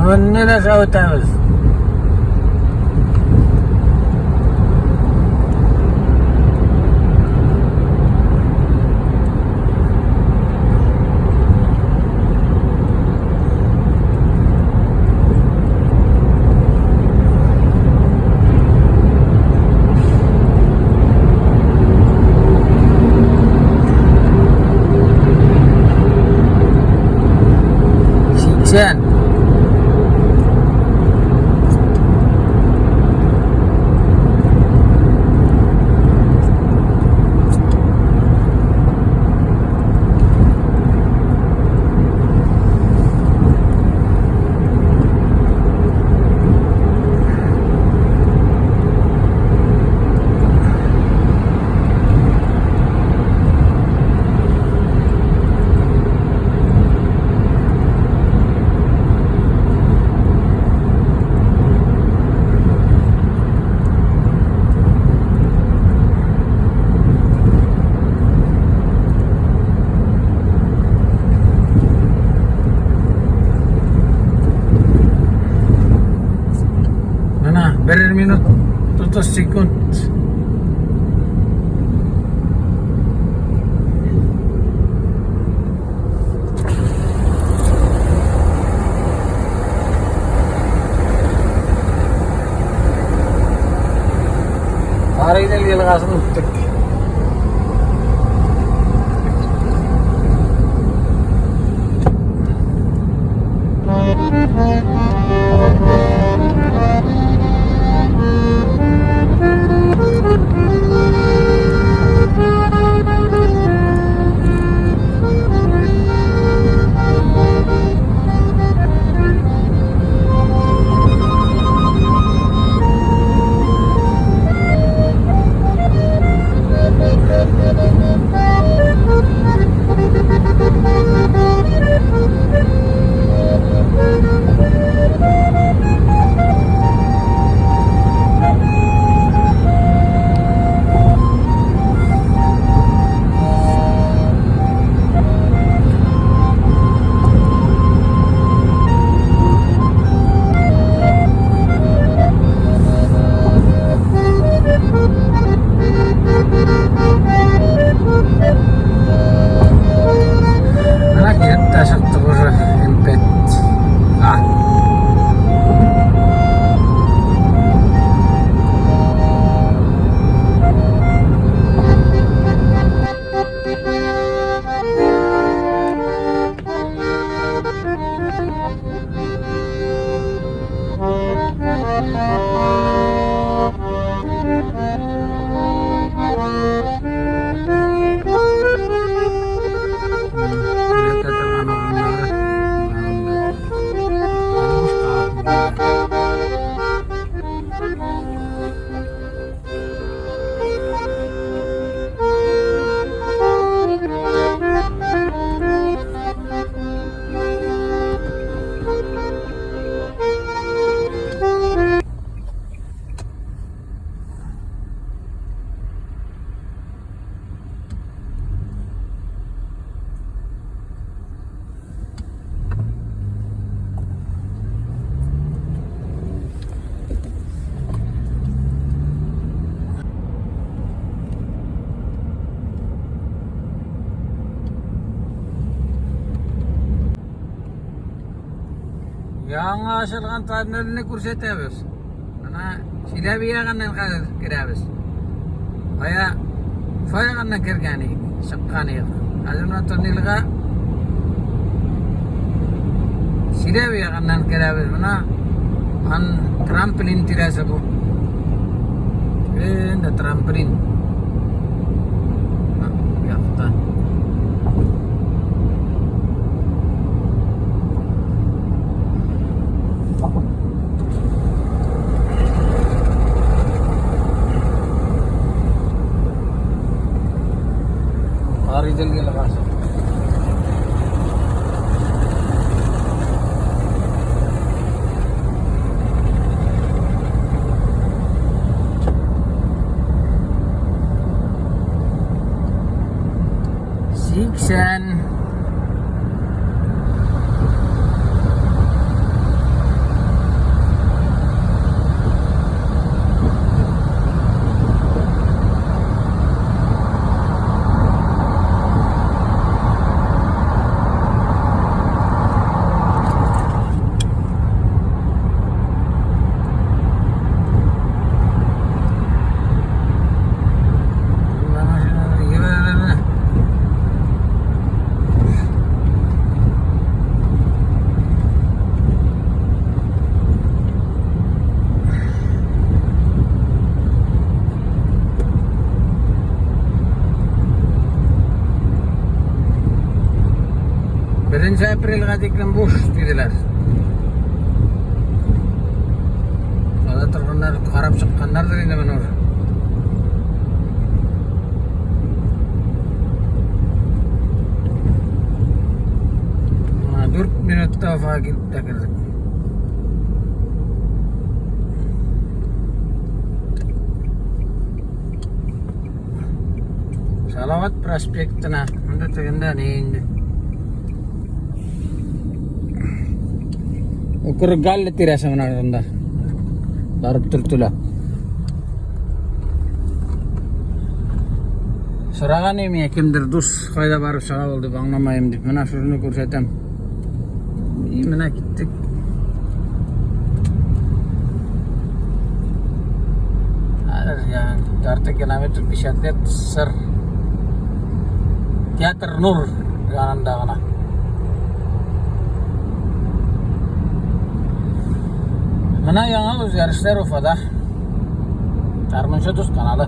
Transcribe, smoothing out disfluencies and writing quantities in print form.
Önüne savutamiz. Sen berer minut 30 sekund. Tarihte yılgasını tuttuk. Yang asalkan tayo na kursi tebes. Karena sila biya kan nang kirabes. Kaya kan nang kirgani sakani. Adun na to nilga. Sila biya kan nang kirabes mana an trampolin tira sabu. The trampolin. Yakta. जल के लगा Siksan aprelga teklen boş dediler. Oda turgunlar karap çıkkanlardır indi men orada. Ha, 4 minutta fakir takırdık. Salavat prospektine. Onda tegende neyindi? Okur galle tirasa menarında. Barıp turtula. Soragan emi kimdir dus kayda barıp sağa oldu anlamayım dip. Mena şunu görsetem. İyi mena gittik. Ada ya 4 kilometre bisiklet sır. Teater Nur yanında kana. Mana yang özgarişler Ufa'da. Tarmınca Tuz kanalı.